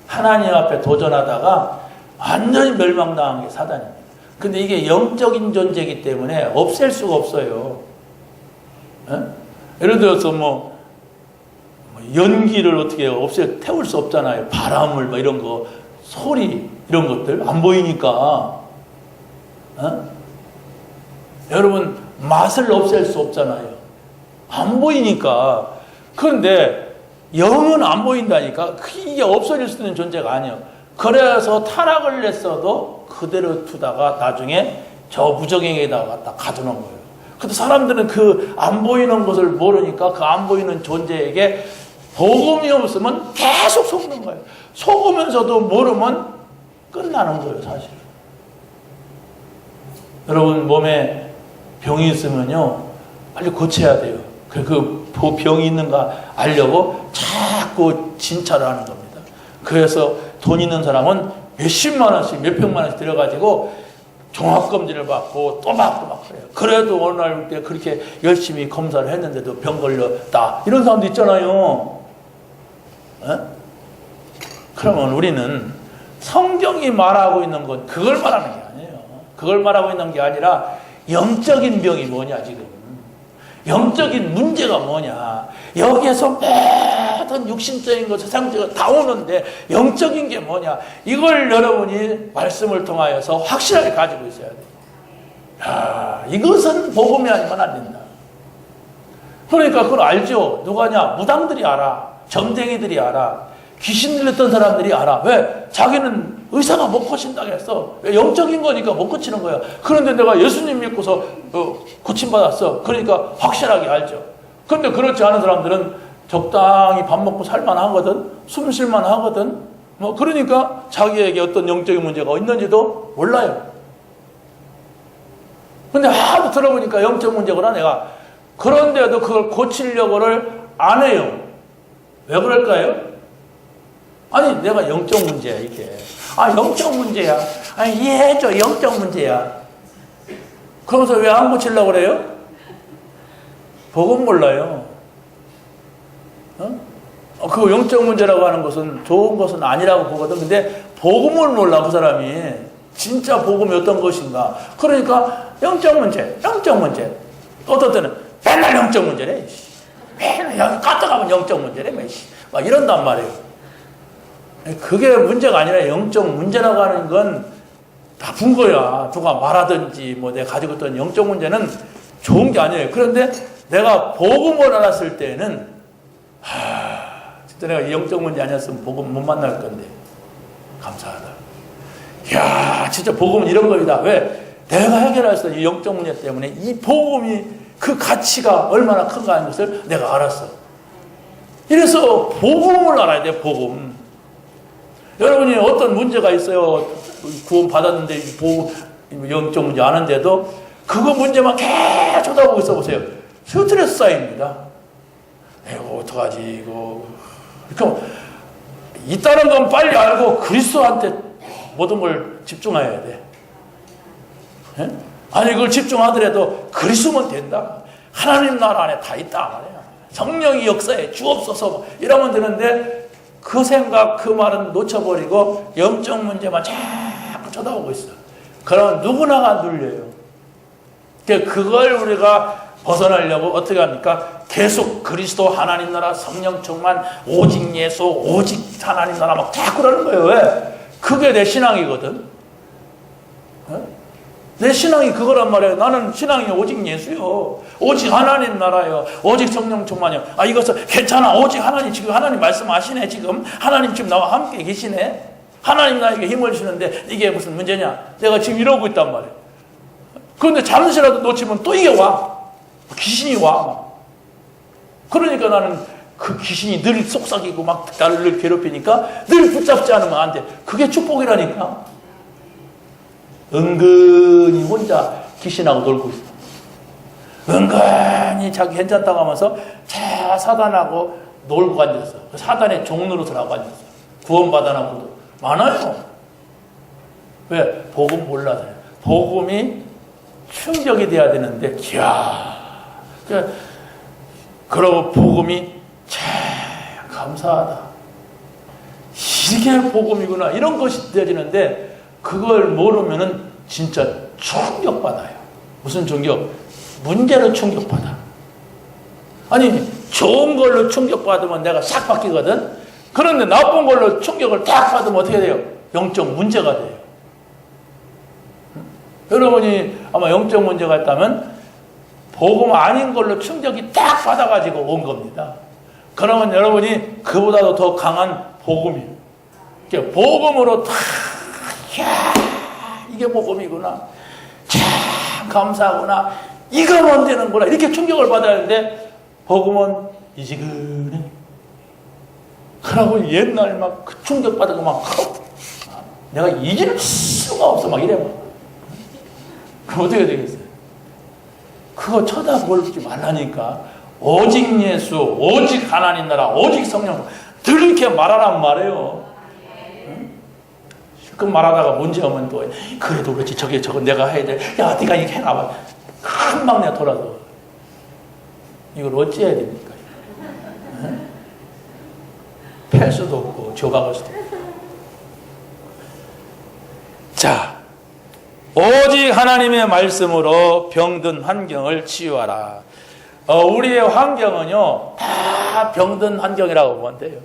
하나님 앞에 도전하다가 완전히 멸망당한 게 사단입니다. 근데 이게 영적인 존재이기 때문에 없앨 수가 없어요. 예를 들어서 연기를 어떻게 태울 수 없잖아요. 바람을 이런 거, 소리 이런 것들 안 보이니까. 여러분, 맛을 없앨 수 없잖아요. 안 보이니까. 그런데 영은 안 보인다니까. 이게 없어질 수 있는 존재가 아니에요. 그래서 타락을 냈어도 그대로 두다가 나중에 저 무적행에다가 갖다 가두는 거예요. 근데 사람들은 그 안 보이는 것을 모르니까 그 안 보이는 존재에게 복음이 없으면 계속 속는 거예요. 속으면서도 모르면 끝나는 거예요, 사실. 여러분, 몸에 병이 있으면요, 빨리 고쳐야 돼요. 그 병이 있는가 알려고 자꾸 진찰을 하는 겁니다. 그래서 돈 있는 사람은 몇십만 원씩, 몇백만 원씩 들여가지고 종합검진을 받고 또 받고 그래요. 그래도 어느 날 때 그렇게 열심히 검사를 했는데도 병 걸렸다. 이런 사람도 있잖아요. 그러면 우리는 성경이 말하고 있는 건 그걸 말하는 게 아니에요. 그걸 말하고 있는 게 아니라 영적인 병이 뭐냐, 지금. 영적인 문제가 뭐냐. 여기에서 모든 육신적인 것, 세상적인 것 다 오는데 영적인 게 뭐냐. 이걸 여러분이 말씀을 통하여서 확실하게 가지고 있어야 돼요. 야, 이것은 복음이 아니면 안 된다. 그러니까 그걸 알죠. 누가냐? 무당들이 알아. 점쟁이들이 알아. 귀신 들렸던 사람들이 알아. 왜? 자기는 의사가 못 고친다고 했어. 영적인 거니까 못 고치는 거야. 그런데 내가 예수님 믿고서 고침받았어. 그러니까 확실하게 알죠. 그런데 그렇지 않은 사람들은 적당히 밥 먹고 살만 하거든. 숨 쉴만 하거든. 그러니까 자기에게 어떤 영적인 문제가 있는지도 몰라요. 근데 하도 들어보니까 영적 문제구나, 내가. 그런데도 그걸 고치려고를 안 해요. 왜 그럴까요? 아니, 내가 영적 문제야, 이게. 영적 문제야. 이해해줘, 영적 문제야. 그러면서 왜 안 고치려고 그래요? 복음 몰라요. 그 영적 문제라고 하는 것은 좋은 것은 아니라고 보거든. 근데 복음을 몰라, 그 사람이. 진짜 복음이 어떤 것인가. 그러니까 영적 문제. 어떤 때는 맨날 영적 문제래. 맨날 여기 까딱하면 영적 문제래. 막 이런단 말이에요. 그게 문제가 아니라 영적 문제라고 하는 건 나쁜 거야. 누가 말하든지 내가 가지고 있던 영적 문제는 좋은 게 아니에요. 그런데 내가 복음을 알았을 때는 내가 이 영적 문제 아니었으면 복음 못 만날 건데 감사하다. 이야, 진짜 복음은 이런 겁니다. 왜? 내가 해결했어. 이 영적 문제 때문에 이 복음이 그 가치가 얼마나 큰가 하는 것을 내가 알았어. 이래서 복음을 알아야 돼. 복음. 여러분이 어떤 문제가 있어요. 구원 받았는데 복음, 영적 문제 아는데도 그거 문제만 계속 쳐다보고 있어 보세요. 스트레스 쌓입니다. 이거 어떡하지 이거. 그러니까 있다는 건 빨리 알고 그리스도한테 모든 걸 집중해야 돼. 예? 아니 그걸 집중하더라도 그리스도면 된다. 하나님 나라 안에 다 있다 말이야. 성령이 역사에 주옵소서 이러면 되는데 그 생각 그 말은 놓쳐버리고 영적 문제만 자꾸 쳐다보고 있어. 그러면 누구나가 눌려요. 그걸 우리가 벗어나려고 어떻게 합니까? 계속 그리스도 하나님 나라 성령 충만 오직 예수 오직 하나님 나라 막 자꾸 그러는 거예요. 왜? 그게 내 신앙이거든. 내 신앙이 그거란 말이에요. 나는 신앙이 오직 예수요. 오직 하나님 나라요. 오직 성령 충만이요. 아, 이것은 괜찮아. 오직 하나님, 지금 하나님 말씀하시네. 지금 하나님 지금 나와 함께 계시네. 하나님 나에게 힘을 주시는데 이게 무슨 문제냐? 내가 지금 이러고 있단 말이에요. 그런데 잠시라도 놓치면 또 이게 와. 귀신이 와. 그러니까 나는 그 귀신이 늘 속삭이고 막 나를 괴롭히니까 늘 붙잡지 않으면 안 돼. 그게 축복이라니까. 은근히 혼자 귀신하고 놀고 있어. 은근히 자기 괜찮다고 하면서 자 사단하고 놀고 앉았어. 사단의 종노릇을 앉았어. 구원받아나고도 많아요. 왜? 복음 몰라서. 복음이 충격이 돼야 되는데, 이야. 그러고 복음이 참 감사하다. 이게 복음이구나. 이런 것이 느껴지는데, 그걸 모르면은 진짜 충격받아요. 무슨 충격? 문제로 충격받아. 아니, 좋은 걸로 충격받으면 내가 싹 바뀌거든? 그런데 나쁜 걸로 충격을 딱 받으면 어떻게 돼요? 영적 문제가 돼요. 여러분이 아마 영적 문제가 있다면 복음 아닌 걸로 충격이 딱 받아가지고 온 겁니다. 그러면 여러분이 그보다도 더 강한 복음이에요. 복음으로 다 이야, 이게 복음이구나. 참 감사하구나. 이거면 되는구나. 이렇게 충격을 받아야 하는데 복음은 이지근해. 그러고 옛날 막 그 충격받은 거 막 내가 잊을 수가 없어. 막 이래. 그럼 어떻게 되겠어요? 그거 쳐다보지 말라니까. 오직 예수, 오직 하나님 나라, 오직 성령. 늘 이렇게 말하란 말이에요. 그 말하다가 문제 오면 또 그래도 그렇지 저거 내가 해야 돼. 야 네가 이렇게 해놔봐. 금방 내가 돌아서. 이걸 어찌해야 됩니까? 팰 수도 없고 줘박을 수도 없고. 자, 오직 하나님의 말씀으로 병든 환경을 치유하라. 우리의 환경은요 다 병든 환경이라고 보면 돼요.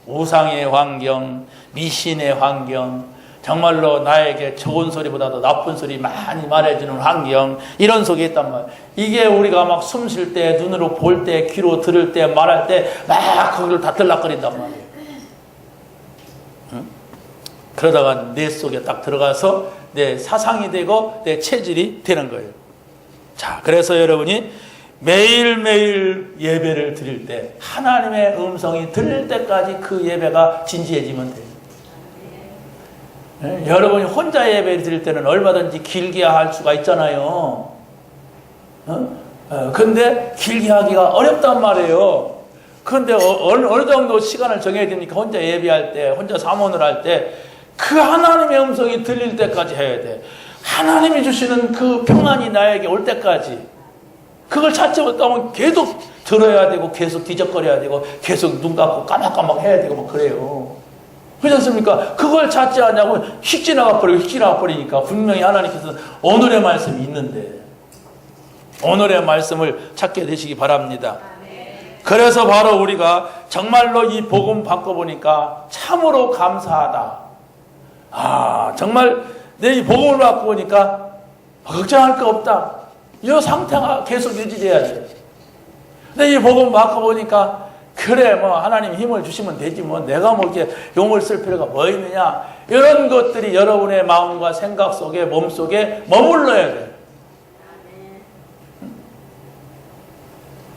우상의 환경, 미신의 환경, 정말로 나에게 좋은 소리보다도 나쁜 소리 많이 말해주는 환경, 이런 속에 있단 말이에요. 이게 우리가 막 숨 쉴 때, 눈으로 볼 때, 귀로 들을 때, 말할 때 막 거기를 다 들락거린단 말이에요. 응? 그러다가 내 속에 딱 들어가서 내 사상이 되고 내 체질이 되는 거예요. 자, 그래서 여러분이 매일매일 예배를 드릴 때 하나님의 음성이 들릴 때까지 그 예배가 진지해지면 돼요. 네? 여러분이 혼자 예배를 드릴 때는 얼마든지 길게 할 수가 있잖아요. 근데 길게 하기가 어렵단 말이에요. 그런데 어느 정도 시간을 정해야 되니까 혼자 예배할 때, 혼자 사모를 할 때 그 하나님의 음성이 들릴 때까지 해야 돼. 하나님이 주시는 그 평안이 나에게 올 때까지. 그걸 찾지 못하면 계속 들어야 되고 계속 뒤적거려야 되고 계속 눈 감고 까막까막 해야 되고 막 그래요. 그렇지 않습니까? 그걸 찾지 않냐고 휙 지나가 버리니까 분명히 하나님께서 오늘의 말씀이 있는데 오늘의 말씀을 찾게 되시기 바랍니다. 그래서 바로 우리가 정말로 이 복음 바꿔보니까 참으로 감사하다. 아, 정말 내 이 복음을 받고 보니까 걱정할 거 없다. 이 상태가 계속 유지돼야 돼. 근데 이 복음 바꿔보니까 그래 뭐 하나님 힘을 주시면 되지 뭐 내가 뭐 이렇게 용을 쓸 필요가 뭐 있느냐. 이런 것들이 여러분의 마음과 생각 속에 몸속에 머물러야 돼요.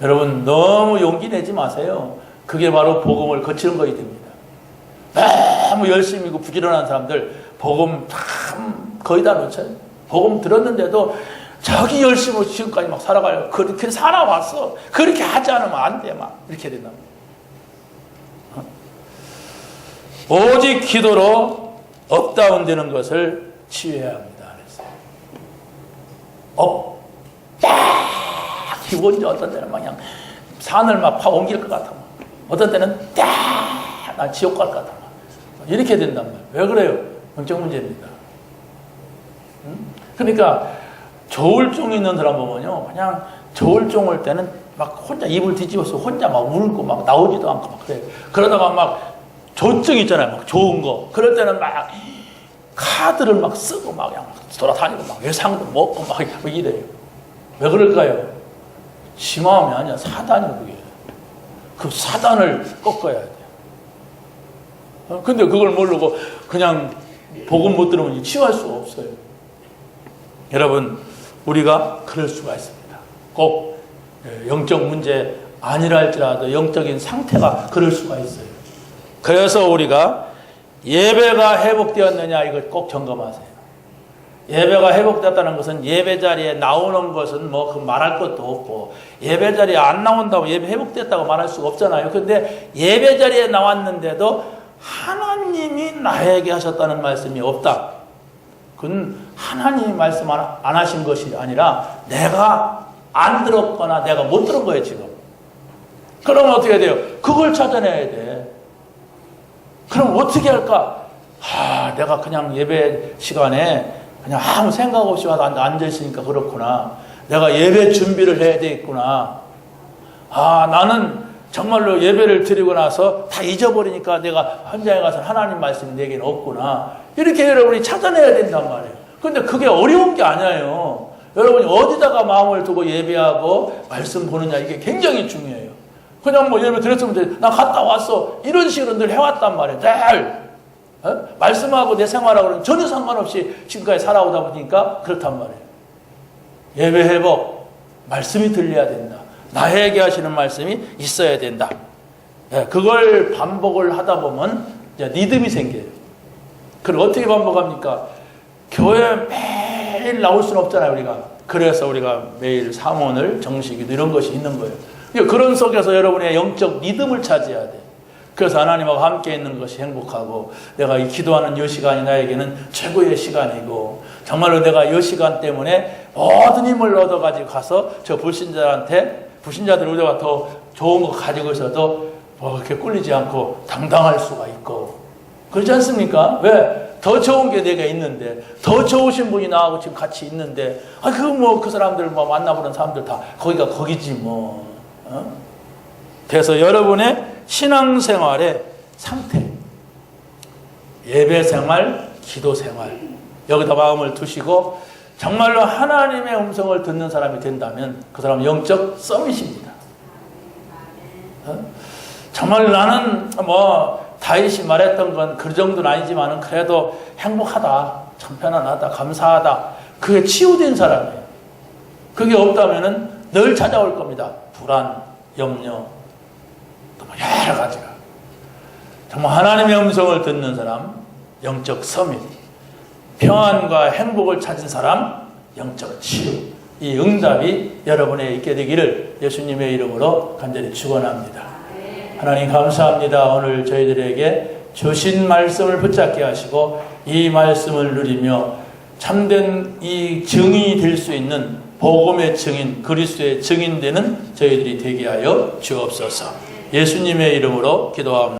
여러분 너무 용기 내지 마세요. 그게 바로 복음을 거치는 것이 됩니다. 너무 열심히 부지런한 사람들 복음 참 거의 다 놓쳐요. 복음 들었는데도 저기 열심히 지금까지 막 살아가요. 그렇게 살아왔어. 그렇게 하지 않으면 안 돼. 막 이렇게 된다. 오직 기도로 업다운되는 것을 치유해야 합니다. 그래서 기본이 어떤 때는 막 그냥 산을 막 파 옮길 것 같아. 어떤 때는 나 지옥 갈 것 같아. 이렇게 된단 말이에요. 왜 그래요? 영적 문제입니다. 그러니까 저울증 있는 사람 보면요, 그냥 저울증 올 때는 막 혼자 입을 뒤집어서 혼자 막 울고 막 나오지도 않고 막 그래요. 그러다가 막 조증 있잖아요, 막 좋은 거. 그럴 때는 막 카드를 막 쓰고 막 그냥 돌아다니고 막 외상도 먹고 막 이래요. 왜 그럴까요? 지 마음이 아니야. 사단이 그게. 그 사단을 꺾어야 돼. 근데 그걸 모르고 그냥 복음 못 들으면 치유할 수가 없어요. 여러분, 우리가 그럴 수가 있습니다. 꼭 영적 문제 아니라 할지라도 영적인 상태가 그럴 수가 있어요. 그래서 우리가 예배가 회복되었느냐 이걸 꼭 점검하세요. 예배가 회복됐다는 것은 예배 자리에 나오는 것은 뭐 그 말할 것도 없고 예배 자리에 안 나온다고 예배 회복됐다고 말할 수가 없잖아요. 그런데 예배 자리에 나왔는데도 하나님이 나에게 하셨다는 말씀이 없다. 그건 하나님이 말씀 안 하신 것이 아니라 내가 안 들었거나 내가 못 들은 거예요 지금. 그러면 어떻게 돼요? 그걸 찾아내야 돼. 그럼 어떻게 할까? 내가 그냥 예배 시간에 그냥 아무 생각 없이 와서 앉아있으니까 그렇구나. 내가 예배 준비를 해야 되겠구나. 나는 정말로 예배를 드리고 나서 다 잊어버리니까 내가 현장에 가서 하나님 말씀이 내게는 없구나. 이렇게 여러분이 찾아내야 된단 말이에요. 근데 그게 어려운 게 아니에요. 여러분이 어디다가 마음을 두고 예배하고 말씀 보느냐 이게 굉장히 중요해요. 그냥 뭐 예배 드렸으면 돼. 나 갔다 왔어. 이런 식으로 늘 해왔단 말이에요. 늘. 말씀하고 내 생활하고는 전혀 상관없이 지금까지 살아오다 보니까 그렇단 말이에요. 예배 회복, 말씀이 들려야 된다. 나에게 하시는 말씀이 있어야 된다. 그걸 반복을 하다 보면 이제 리듬이 생겨요. 그걸 어떻게 반복합니까? 교회 매일 나올 수는 없잖아요, 우리가. 그래서 우리가 매일 사모늘, 정식기도 이런 것이 있는 거예요. 그런 속에서 여러분의 영적 리듬을 차지해야 돼요. 그래서 하나님하고 함께 있는 것이 행복하고 내가 이 기도하는 이 시간이 나에게는 최고의 시간이고 정말로 내가 이 시간 때문에 모든 힘을 얻어가지고 가서 저 불신자들 우리가 더 좋은 거 가지고 있어도 그렇게 꿀리지 않고 당당할 수가 있고 그렇지 않습니까? 왜? 더 좋은 게 내가 있는데 더 좋으신 분이 나하고 지금 같이 있는데 그 사람들 만나보는 사람들 다 거기가 거기지 뭐. 그래서 여러분의 신앙생활의 상태, 예배생활, 기도생활 여기다 마음을 두시고 정말로 하나님의 음성을 듣는 사람이 된다면 그 사람은 영적 서밋입니다. 정말 나는 다윗이 말했던 건 그 정도는 아니지만 그래도 행복하다, 참 편안하다, 감사하다. 그게 치유된 사람이에요. 그게 없다면 늘 찾아올 겁니다. 불안, 염려, 또 여러 가지가. 정말 하나님의 음성을 듣는 사람, 영적 서밋. 평안과 행복을 찾은 사람, 영적 치유. 이 응답이 여러분에 있게 되기를 예수님의 이름으로 간절히 축원합니다. 하나님 감사합니다. 오늘 저희들에게 주신 말씀을 붙잡게 하시고 이 말씀을 누리며 참된 이 증인이 될 수 있는 복음의 증인, 그리스도의 증인 되는 저희들이 되게 하여 주옵소서. 예수님의 이름으로 기도합니다.